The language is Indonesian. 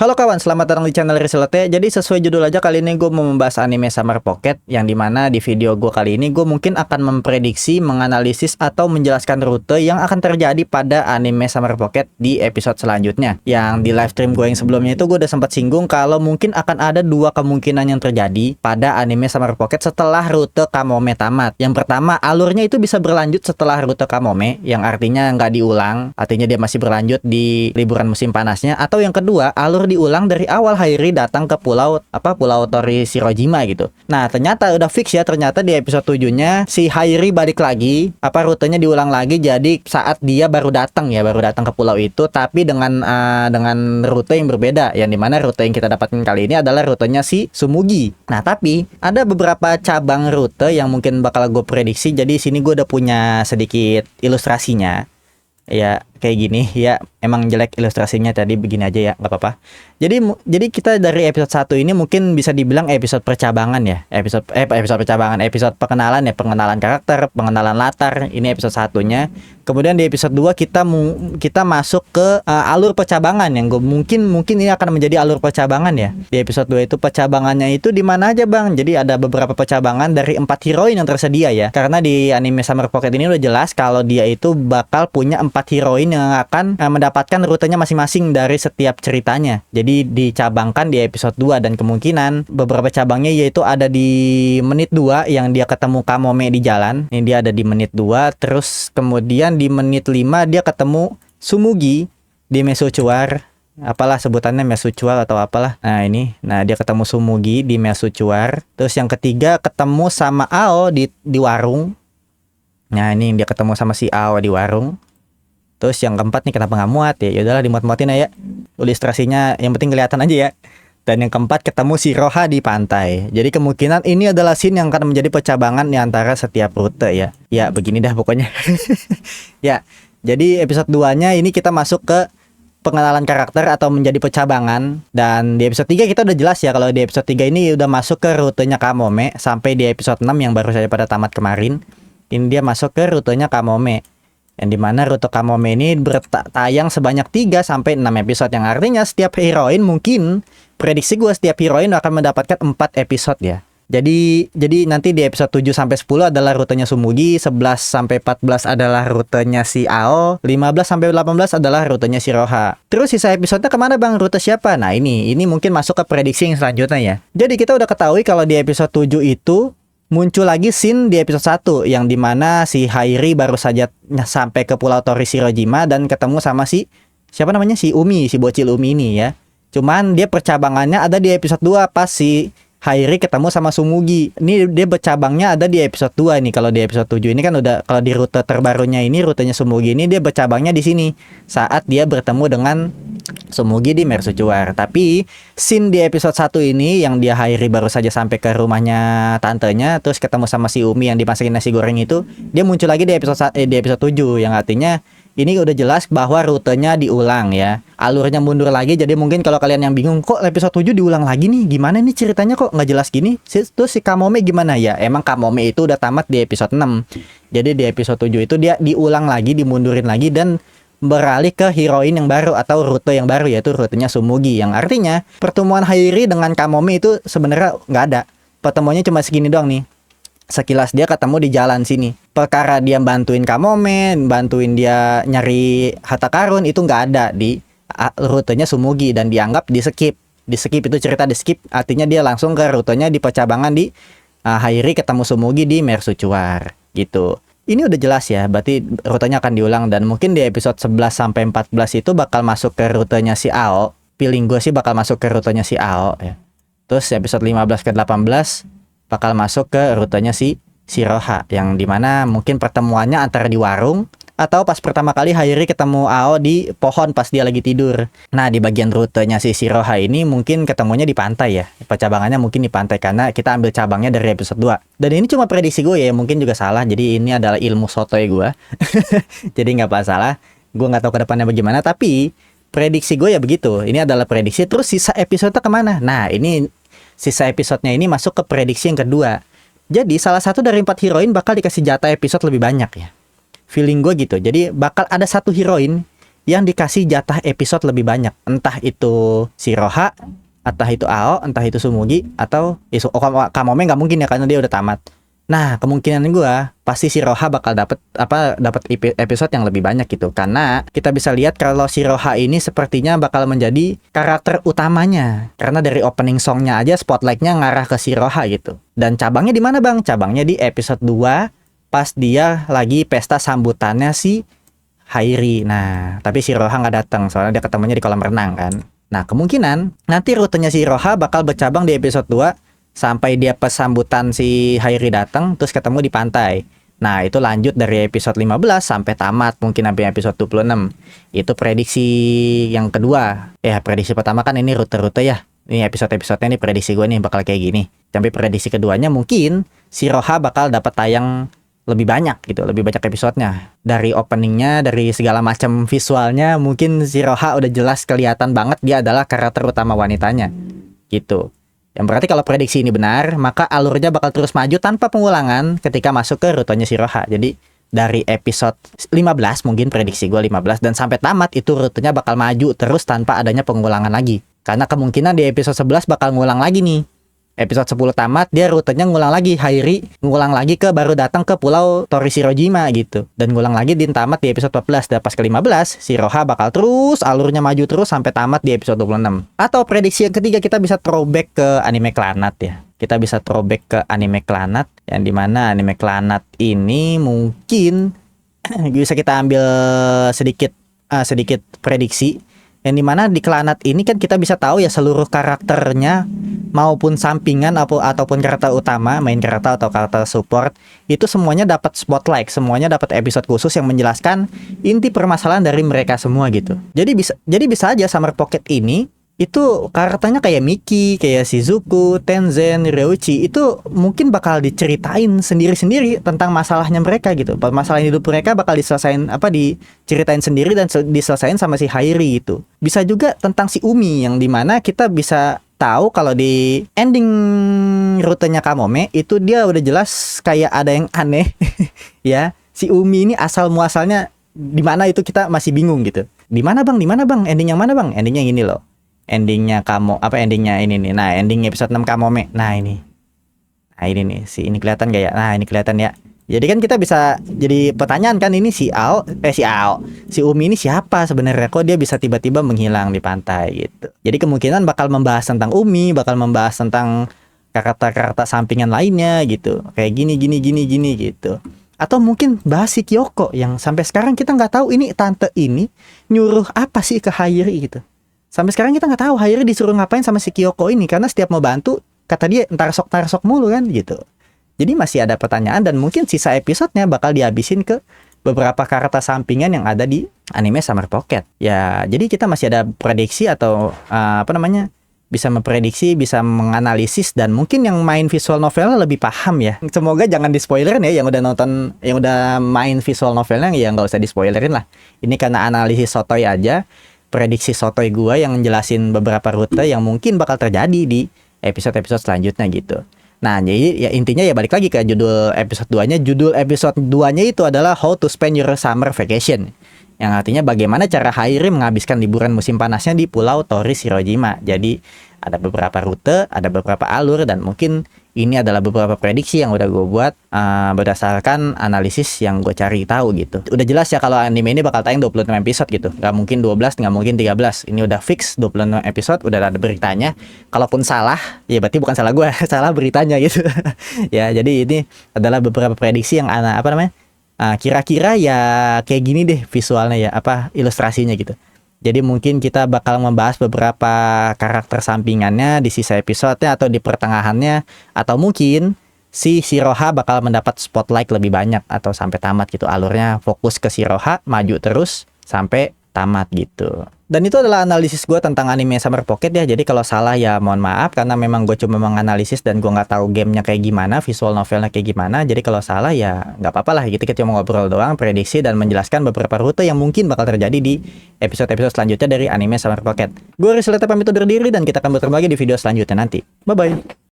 Halo kawan, selamat datang di channel Riselote. Jadi sesuai judul aja, kali ini gue mau membahas anime Summer Pocket, yang dimana di video gue kali ini gue mungkin akan memprediksi, menganalisis, atau menjelaskan rute yang akan terjadi pada anime Summer Pocket di episode selanjutnya. Yang di live stream gue yang sebelumnya itu gue udah sempat singgung kalau mungkin akan ada dua kemungkinan yang terjadi pada anime Summer Pocket setelah rute Kamome tamat. Yang pertama, alurnya itu bisa berlanjut setelah rute Kamome, yang artinya nggak diulang, artinya dia masih berlanjut di liburan musim panasnya. Atau yang kedua, alur diulang dari awal Hairi datang ke pulau Tori Shirojima gitu. Nah, ternyata udah fix ya, ternyata di episode 7-nya si Hairi balik lagi, rutenya diulang lagi, jadi saat dia baru datang ke pulau itu, tapi dengan rute yang berbeda, yang dimana rute yang kita dapatkan kali ini adalah rutenya si Sumugi. Nah, tapi ada beberapa cabang rute yang mungkin bakal gue prediksi. Jadi sini gue udah punya sedikit ilustrasinya. Ya kayak gini ya, emang jelek ilustrasinya tadi, begini aja ya, nggak apa-apa. Jadi kita dari episode 1 ini mungkin bisa dibilang episode percabangan ya, episode pengenalan ya, pengenalan karakter, pengenalan latar. Ini episode 1-nya. Kemudian di episode 2 kita masuk ke alur percabangan yang mungkin ini akan menjadi alur percabangan ya. Di episode 2 itu percabangannya itu di mana aja, Bang? Jadi ada beberapa percabangan dari 4 heroin yang tersedia ya. Karena di anime Summer Pocket ini udah jelas kalau dia itu bakal punya 4 heroin yang akan mendapatkan rutenya masing-masing dari setiap ceritanya. Jadi dicabangkan di episode 2, dan kemungkinan beberapa cabangnya yaitu ada di menit 2 yang dia ketemu Kamome di jalan. Ini dia ada di menit 2, terus kemudian di menit 5 dia ketemu Sumugi di Mesuchuar. Apalah sebutannya, Mesuchuar atau apalah. Nah dia ketemu Sumugi di Mesuchuar. Terus yang ketiga ketemu sama Ao di warung. Nah ini dia ketemu sama si Ao di warung. Terus yang keempat nih, kenapa nggak muat ya? Yaudahlah dimuat-muatin aja. Ilustrasinya yang penting kelihatan aja ya. Dan yang keempat ketemu si Roha di pantai. Jadi kemungkinan ini adalah scene yang akan menjadi percabangan di antara setiap rute ya. Ya begini dah pokoknya. Ya, jadi episode 2-nya ini kita masuk ke pengenalan karakter atau menjadi percabangan. Dan di episode 3 kita udah jelas ya, kalau di episode 3 ini udah masuk ke rutenya Kamome. Sampai di episode 6 yang baru saja pada tamat kemarin, ini dia masuk ke rutenya Kamome, yang dimana rute Kamome ini bertayang sebanyak 3-6 episode, yang artinya setiap heroin, mungkin prediksi gue setiap heroin akan mendapatkan 4 episode ya. Jadi nanti di episode 7-10 adalah rutenya Sumugi, 11-14 adalah rutenya si Ao, 15-18 adalah rutenya si Roha. Terus sisa episodenya kemana, Bang? Rute siapa? Nah ini mungkin masuk ke prediksi yang selanjutnya ya. Jadi kita udah ketahui kalau di episode 7 itu muncul lagi scene di episode 1 yang dimana si Hairi baru saja sampai ke pulau Tori Shirojima dan ketemu sama si siapa namanya, si Umi, si bocil Umi ini ya. Cuman dia percabangannya ada di episode 2 pas si Hairi ketemu sama Sumugi. Ini dia bercabangnya ada di episode 2 nih. Kalau di episode 7 ini kan udah, kalau di rute terbarunya ini, rutenya Sumugi ini, dia bercabangnya di sini saat dia bertemu dengan Sumugi di Mesuchuar. Tapi scene di episode 1 ini yang dia Hairi baru saja sampai ke rumahnya tantenya, terus ketemu sama si Umi yang dimasakin nasi goreng itu, dia muncul lagi di episode 7, yang artinya ini udah jelas bahwa rutenya diulang ya. Alurnya mundur lagi. Jadi mungkin kalau kalian yang bingung, kok episode 7 diulang lagi nih, gimana nih ceritanya kok nggak jelas gini? Terus si Kamome gimana ya? Emang Kamome itu udah tamat di episode 6. Jadi di episode 7 itu dia diulang lagi, dimundurin lagi, dan beralih ke heroin yang baru atau rute yang baru, yaitu rutenya Sumugi. Yang artinya pertemuan Hairi dengan Kamome itu sebenarnya nggak ada. Pertemuannya cuma segini doang nih. Sekilas dia ketemu di jalan sini. Perkara dia bantuin Kamome, bantuin dia nyari harta karun, itu nggak ada di rutenya Sumugi dan dianggap di skip. Di skip itu cerita di skip, artinya dia langsung ke rutenya di percabangan di Hairi ketemu Sumugi di Mesuchuar gitu. Ini udah jelas ya, berarti rutenya akan diulang, dan mungkin di episode 11-14 itu bakal masuk ke rutenya si Ao. Feeling gue sih bakal masuk ke rutenya si Ao ya. Terus episode 15-18 bakal masuk ke rutenya si Roha, yang dimana mungkin pertemuannya antara di warung atau pas pertama kali Hairi ketemu Ao di pohon pas dia lagi tidur. Nah di bagian rutenya si Roha ini mungkin ketemunya di pantai ya. Percabangannya mungkin di pantai karena kita ambil cabangnya dari episode 2. Dan ini cuma prediksi gue ya, mungkin juga salah. Jadi ini adalah ilmu sotoy gue. Jadi nggak masalah. Gue nggak tahu ke depannya bagaimana, tapi prediksi gue ya begitu. Ini adalah prediksi. Terus sisa episode kemana? Nah ini sisa episodenya ini masuk ke prediksi yang kedua. Jadi salah satu dari 4 heroin bakal dikasih jatah episode lebih banyak ya. Feeling gue gitu. Jadi bakal ada satu heroin yang dikasih jatah episode lebih banyak. Entah itu Shiroha, entah itu Ao, entah itu Sumugi, atau Kamome nggak mungkin ya karena dia udah tamat. Nah, kemungkinan gua pasti Shiroha bakal dapat episode yang lebih banyak gitu. Karena kita bisa lihat kalau Shiroha ini sepertinya bakal menjadi karakter utamanya. Karena dari opening songnya aja spotlightnya ngarah ke Shiroha gitu. Dan cabangnya di mana, Bang? Cabangnya di episode 2 pas dia lagi pesta sambutannya si Hairi. Nah, tapi Shiroha nggak datang soalnya dia ketemunya di kolam renang kan. Nah, kemungkinan nanti rutenya Shiroha bakal bercabang di episode 2 sampai dia pas sambutan si Hairi datang terus ketemu di pantai. Nah, itu lanjut dari episode 15 sampai tamat mungkin sampai episode 26. Itu prediksi yang kedua. Prediksi pertama kan ini rute-rute ya. Ini episode-episodenya nih prediksi gue nih bakal kayak gini. Sampai prediksi keduanya mungkin Shiroha bakal dapat tayang lebih banyak gitu, lebih banyak episodenya. Dari openingnya, dari segala macam visualnya, mungkin Shiroha udah jelas kelihatan banget dia adalah karakter utama wanitanya gitu. Yang berarti kalau prediksi ini benar, maka alurnya bakal terus maju tanpa pengulangan ketika masuk ke rutenya Shiroha. Jadi dari episode 15 mungkin prediksi gue 15 dan sampai tamat itu rutenya bakal maju terus tanpa adanya pengulangan lagi. Karena kemungkinan di episode 11 bakal ngulang lagi nih. Episode 10 tamat, dia rutenya ngulang lagi. Hairi ngulang lagi baru datang ke pulau Torishirojima gitu. Dan ngulang lagi di tamat di episode 14. Dan pas ke-15, Shiroha bakal terus alurnya maju terus sampai tamat di episode 26. Atau prediksi yang ketiga, kita bisa throwback ke anime Clannad ya. Kita bisa throwback ke anime Clannad, yang dimana anime Clannad ini mungkin bisa kita ambil sedikit prediksi. Yang dimana di Clannad ini kan kita bisa tahu ya seluruh karakternya maupun sampingan ataupun karakter utama, main karakter atau karakter support itu semuanya dapat spotlight, semuanya dapat episode khusus yang menjelaskan inti permasalahan dari mereka semua gitu. Jadi bisa aja Summer Pocket ini itu karakternya kayak Miki, kayak Shizuku, Tenzen, Ryuichi itu mungkin bakal diceritain sendiri-sendiri tentang masalahnya mereka gitu. Masalah hidup mereka bakal diceritain sendiri dan diselesain sama si Hairi gitu. Bisa juga tentang si Umi yang dimana kita bisa tahu kalau di ending rutenya Kamome itu dia udah jelas kayak ada yang aneh ya. Si Umi ini asal muasalnya di mana itu kita masih bingung gitu. Di mana bang? Ending yang mana bang? Endingnya yang ini loh. Endingnya endingnya ini nih. Nah, ending episode 6 Kamome. Nah, ini nih. Ini kelihatan gak ya? Nah, ini kelihatan ya. Jadi kan kita bisa jadi pertanyaan kan, ini si Umi ini siapa sebenarnya? Kok dia bisa tiba-tiba menghilang di pantai gitu. Jadi kemungkinan bakal membahas tentang Umi, bakal membahas tentang karakter-karakter sampingan lainnya gitu. Kayak gini gitu. Atau mungkin bahas si Kyoko yang sampai sekarang kita nggak tahu ini tante ini nyuruh apa sih ke Hairi gitu. Sampai sekarang kita nggak tahu Hairi disuruh ngapain sama si Kyoko ini, karena setiap mau bantu kata dia ntar sok mulu kan gitu. Jadi masih ada pertanyaan dan mungkin sisa episodenya bakal dihabisin ke beberapa karakter sampingan yang ada di anime Summer Pocket. Ya, jadi kita masih ada prediksi atau bisa memprediksi, bisa menganalisis, dan mungkin yang main visual novelnya lebih paham ya. Semoga jangan di-spoilerin ya, yang udah main visual novelnya ya nggak usah di-spoilerin lah. Ini karena analisis sotoy aja. Prediksi sotoy gua yang ngejelasin beberapa rute yang mungkin bakal terjadi di episode-episode selanjutnya gitu. Nah, jadi ya intinya ya balik lagi ke judul episode 2-nya. Judul episode 2-nya itu adalah How to Spend Your Summer Vacation. Yang artinya bagaimana cara Hairi menghabiskan liburan musim panasnya di Pulau Torishirojima. Jadi ada beberapa rute, ada beberapa alur, dan mungkin ini adalah beberapa prediksi yang udah gue buat berdasarkan analisis yang gue cari tahu gitu. Udah jelas ya kalau anime ini bakal tayang 26 episode gitu. Gak mungkin 12, gak mungkin 13. Ini udah fix 26 episode, udah ada beritanya. Kalaupun salah, ya berarti bukan salah gue, salah beritanya gitu. Ya, jadi ini adalah beberapa prediksi yang kira-kira ya kayak gini deh visualnya ya, ilustrasinya gitu. Jadi mungkin kita bakal membahas beberapa karakter sampingannya di sisa episodenya atau di pertengahannya, atau mungkin si Shiroha bakal mendapat spotlight lebih banyak atau sampai tamat gitu. Alurnya fokus ke Shiroha, maju terus sampai tamat gitu. Dan itu adalah analisis gue tentang anime Summer Pocket ya. Jadi kalau salah ya mohon maaf, karena memang gue cuma menganalisis dan gue nggak tahu gamenya kayak gimana, visual novelnya kayak gimana. Jadi kalau salah ya nggak apa-apa lah gitu, kita cuma ngobrol doang, prediksi dan menjelaskan beberapa rute yang mungkin bakal terjadi di episode-episode selanjutnya dari anime Summer Pocket. Gue Rislete pamit undur diri dan kita akan bertemu lagi di video selanjutnya nanti. Bye bye.